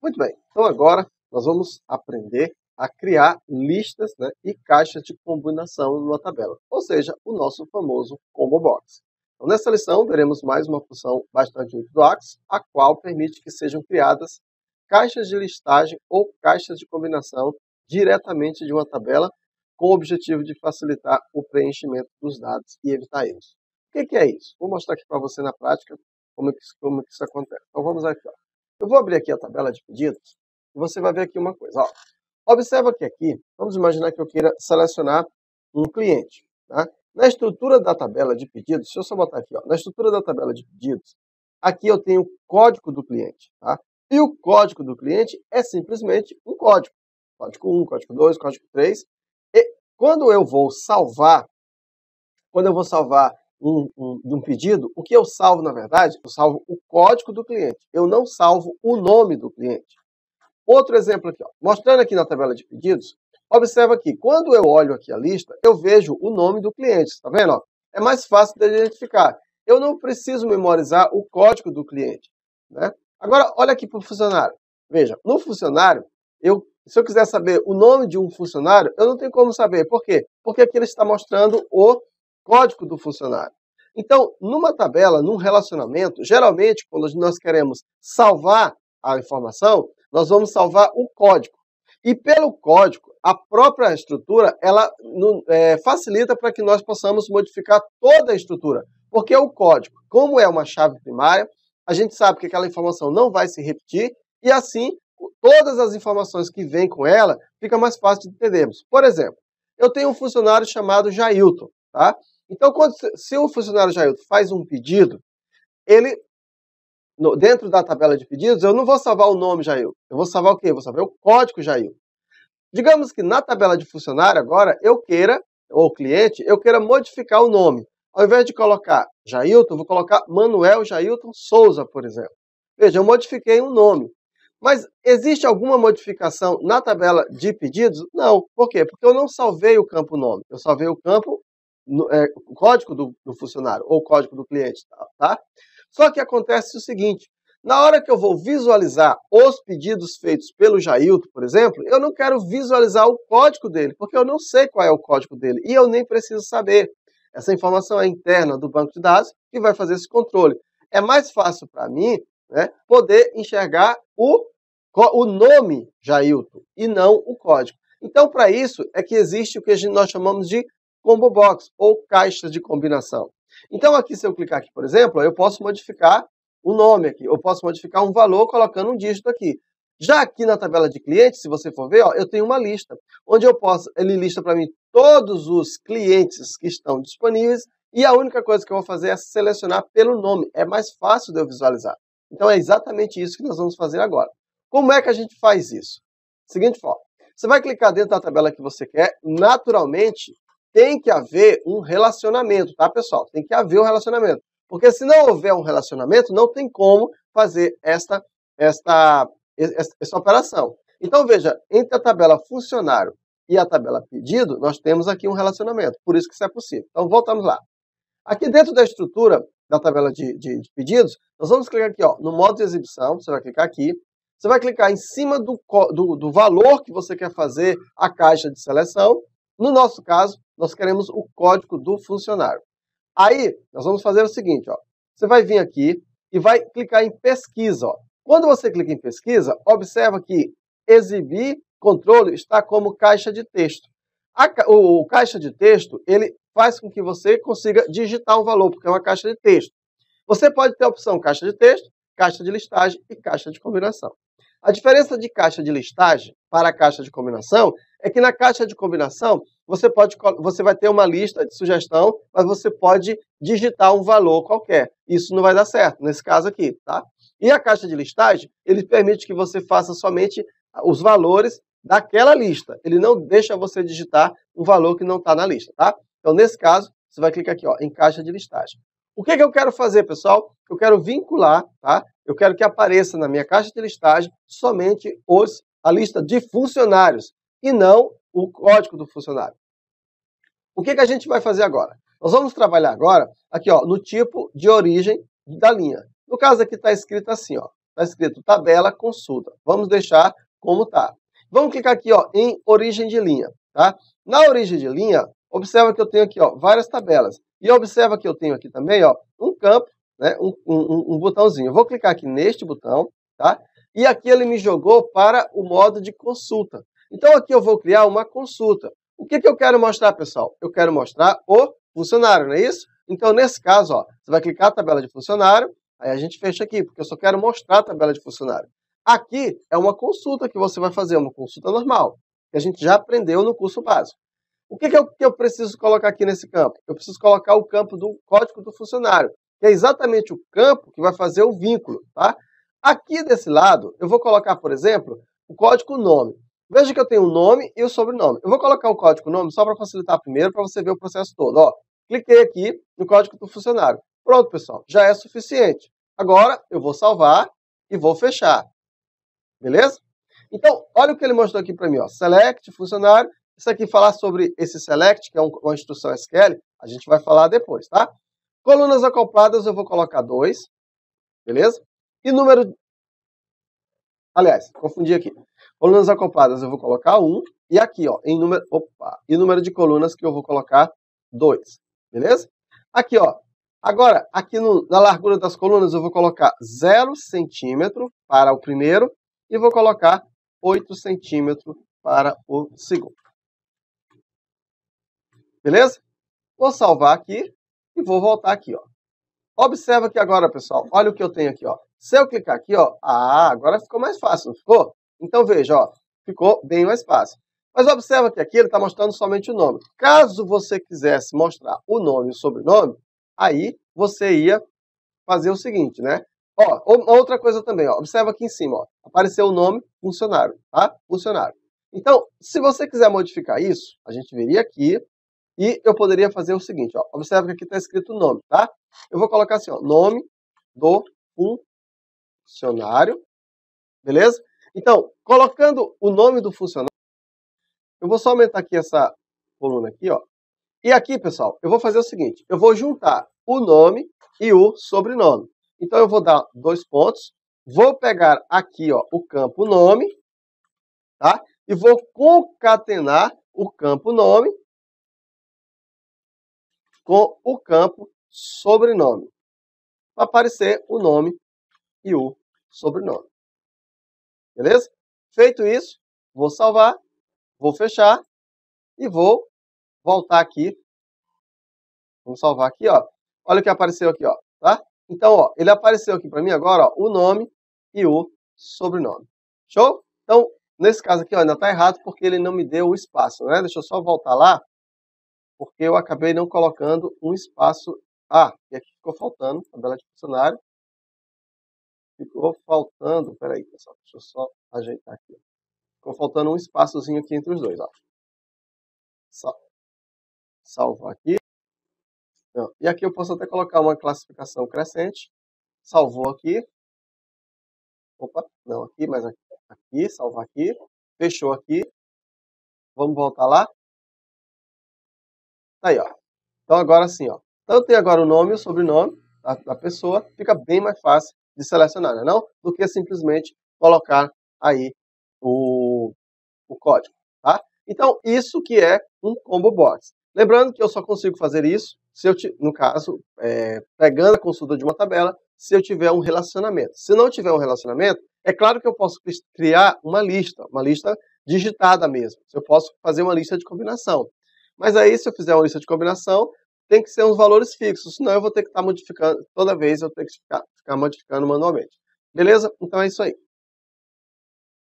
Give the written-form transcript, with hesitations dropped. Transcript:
Muito bem, então agora nós vamos aprender a criar listas, né, e caixas de combinação numa tabela, ou seja, o nosso famoso Combo Box. Então, nessa lição, veremos mais uma função bastante útil do Axis, a qual permite que sejam criadas caixas de listagem ou caixas de combinação diretamente de uma tabela, com o objetivo de facilitar o preenchimento dos dados e evitar erros. O que é isso? Vou mostrar aqui para você na prática como que isso acontece. Então vamos aqui, ó. Eu vou abrir aqui a tabela de pedidos e você vai ver aqui uma coisa. Ó. Observa que aqui, vamos imaginar que eu queira selecionar um cliente. Tá? Na estrutura da tabela de pedidos, deixa eu só botar aqui, ó, na estrutura da tabela de pedidos, aqui eu tenho o código do cliente. Tá? E o código do cliente é simplesmente um código. Código 1, código 2, código 3. E quando eu vou salvar um pedido, o que eu salvo, na verdade, eu salvo o código do cliente. Eu não salvo o nome do cliente. Outro exemplo aqui, ó, mostrando aqui na tabela de pedidos, observa aqui, quando eu olho aqui a lista, eu vejo o nome do cliente, está vendo? Ó? É mais fácil de identificar. Eu não preciso memorizar o código do cliente. Né? Agora, olha aqui para o funcionário. Veja, no funcionário, se eu quiser saber o nome de um funcionário, eu não tenho como saber. Por quê? Porque aqui ele está mostrando o código do funcionário. Então, numa tabela, num relacionamento, geralmente, quando nós queremos salvar a informação, nós vamos salvar o código. E pelo código, a própria estrutura, ela facilita para que nós possamos modificar toda a estrutura. Porque o código, como é uma chave primária, a gente sabe que aquela informação não vai se repetir, e assim, todas as informações que vêm com ela, fica mais fácil de entendermos. Por exemplo, eu tenho um funcionário chamado Jailton, tá? Então, se o funcionário Jailton faz um pedido, dentro da tabela de pedidos, eu não vou salvar o nome Jailton. Eu vou salvar o quê? Eu vou salvar o código Jailton. Digamos que na tabela de funcionário, agora, ou cliente, eu queira modificar o nome. Ao invés de colocar Jailton, eu vou colocar Manuel Jailton Souza, por exemplo. Veja, eu modifiquei um nome. Mas existe alguma modificação na tabela de pedidos? Não. Por quê? Porque eu não salvei o campo nome. Eu salvei o campo o código do funcionário, ou o código do cliente, tá? Só que acontece o seguinte, na hora que eu vou visualizar os pedidos feitos pelo Jailton, por exemplo, eu não quero visualizar o código dele, porque eu não sei qual é o código dele, e eu nem preciso saber. Essa informação é interna do banco de dados, que vai fazer esse controle. É mais fácil para mim, né, poder enxergar o nome Jailton, e não o código. Então, para isso, é que existe o que nós chamamos de Combo Box, ou caixa de combinação. Então aqui, se eu clicar aqui, por exemplo, eu posso modificar o nome aqui, eu posso modificar um valor colocando um dígito aqui. Já aqui na tabela de clientes, se você for ver, ó, eu tenho uma lista, onde ele lista para mim todos os clientes que estão disponíveis, e a única coisa que eu vou fazer é selecionar pelo nome. É mais fácil de eu visualizar. Então é exatamente isso que nós vamos fazer agora. Como é que a gente faz isso? Seguinte forma, você vai clicar dentro da tabela que você quer, naturalmente, tem que haver um relacionamento, tá, pessoal? Tem que haver um relacionamento. Porque se não houver um relacionamento, não tem como fazer essa operação. Então, veja, entre a tabela funcionário e a tabela pedido, nós temos aqui um relacionamento. Por isso que isso é possível. Então, voltamos lá. Aqui dentro da estrutura da tabela de pedidos, nós vamos clicar aqui, ó, no modo de exibição. Você vai clicar aqui. Você vai clicar em cima do valor que você quer fazer a caixa de seleção. No nosso caso, nós queremos o código do funcionário. Aí, nós vamos fazer o seguinte, ó. Você vai vir aqui e vai clicar em pesquisa, ó. Quando você clica em pesquisa, observa que exibir controle está como caixa de texto. O caixa de texto, ele faz com que você consiga digitar um valor, porque é uma caixa de texto. Você pode ter a opção caixa de texto, caixa de listagem e caixa de combinação. A diferença de caixa de listagem para a caixa de combinação é que na caixa de combinação você vai ter uma lista de sugestão, mas você pode digitar um valor qualquer. Isso não vai dar certo, nesse caso aqui, tá? E a caixa de listagem, ele permite que você faça somente os valores daquela lista. Ele não deixa você digitar um valor que não está na lista, tá? Então, nesse caso, você vai clicar aqui, ó, em caixa de listagem. O que eu quero fazer, pessoal? Eu quero vincular, tá? Eu quero que apareça na minha caixa de listagem somente a lista de funcionários e não o código do funcionário. O que a gente vai fazer agora? Nós vamos trabalhar agora aqui, ó, no tipo de origem da linha. No caso aqui está escrito assim, ó, está escrito tabela consulta. Vamos deixar como está. Vamos clicar aqui, ó, em origem de linha, tá? Na origem de linha, observa que eu tenho aqui, ó, várias tabelas. E observa que eu tenho aqui também, ó, um campo, né, um botãozinho. Eu vou clicar aqui neste botão, tá? E aqui ele me jogou para o modo de consulta. Então aqui eu vou criar uma consulta. O que eu quero mostrar, pessoal? Eu quero mostrar o funcionário, não é isso? Então, nesse caso, ó, você vai clicar na tabela de funcionário, aí a gente fecha aqui, porque eu só quero mostrar a tabela de funcionário. Aqui é uma consulta que você vai fazer, uma consulta normal, que a gente já aprendeu no curso básico. O que eu preciso colocar aqui nesse campo? Eu preciso colocar o campo do código do funcionário, que é exatamente o campo que vai fazer o vínculo, tá? Aqui desse lado, eu vou colocar, por exemplo, o código nome. Veja que eu tenho o nome e o sobrenome. Eu vou colocar o código nome só para facilitar primeiro, para você ver o processo todo. Ó, cliquei aqui no código do funcionário. Pronto, pessoal, já é suficiente. Agora, eu vou salvar e vou fechar. Beleza? Então, olha o que ele mostrou aqui para mim. Ó. Select, funcionário. Isso aqui, falar sobre esse select, que é uma instrução SQL, a gente vai falar depois, tá? Colunas acopladas, eu vou colocar 2. Beleza? E número... Aliás, confundi aqui. Colunas acopladas eu vou colocar 1. E aqui, ó, em número... Opa! E número de colunas que eu vou colocar 2. Beleza? Aqui, ó. Agora, aqui na largura das colunas eu vou colocar 0 centímetro para o primeiro e vou colocar 8 centímetros para o segundo. Beleza? Vou salvar aqui e vou voltar aqui, ó. Observa aqui agora, pessoal. Olha o que eu tenho aqui, ó. Se eu clicar aqui, ó, agora ficou mais fácil, não ficou? Então veja, ó, ficou bem mais fácil. Mas observa que aqui ele está mostrando somente o nome. Caso você quisesse mostrar o nome e o sobrenome, aí você ia fazer o seguinte, né? Ó, outra coisa também, ó. Observa aqui em cima, ó. Apareceu o nome funcionário, tá? Funcionário. Então, se você quiser modificar isso, a gente viria aqui e eu poderia fazer o seguinte, ó. Observa que aqui está escrito o nome, tá? Eu vou colocar assim, ó, nome do funcionário, beleza? Então, colocando o nome do funcionário, eu vou só aumentar aqui essa coluna aqui, ó. E aqui, pessoal, eu vou fazer o seguinte, eu vou juntar o nome e o sobrenome. Então, eu vou dar 2 pontos, vou pegar aqui, ó, o campo nome, tá? E vou concatenar o campo nome com o campo sobrenome, para aparecer o nome e o sobrenome. Beleza? Feito isso, vou salvar, vou fechar e vou voltar aqui. Vamos salvar aqui, ó. Olha o que apareceu aqui, ó, tá? Então, ó, ele apareceu aqui para mim agora, ó, o nome e o sobrenome. Show? Então, nesse caso aqui, ó, ainda está errado porque ele não me deu o espaço, né? Deixa eu só voltar lá, porque eu acabei não colocando um espaço. E aqui ficou faltando, tabela de funcionário. Ficou faltando, peraí, pessoal, deixa eu só ajeitar aqui. Ficou faltando um espaçozinho aqui entre os dois, ó. Salvo aqui. E aqui eu posso até colocar uma classificação crescente. Salvou aqui. Opa, não aqui, mas aqui, salvar aqui. Fechou aqui. Vamos voltar lá. Aí, ó. Então agora sim, ó. Então tem agora o nome e o sobrenome da pessoa. Fica bem mais fácil de selecionar, não é não? Do que simplesmente colocar aí o código, tá? Então, isso que é um combo box. Lembrando que eu só consigo fazer isso se eu, no caso, pegando a consulta de uma tabela, se eu tiver um relacionamento. Se não tiver um relacionamento, é claro que eu posso criar uma lista digitada mesmo. Eu posso fazer uma lista de combinação. Mas aí, se eu fizer uma lista de combinação, tem que ser uns valores fixos, senão eu vou ter que estar modificando, toda vez eu tenho que ficar modificando manualmente. Beleza? Então é isso aí.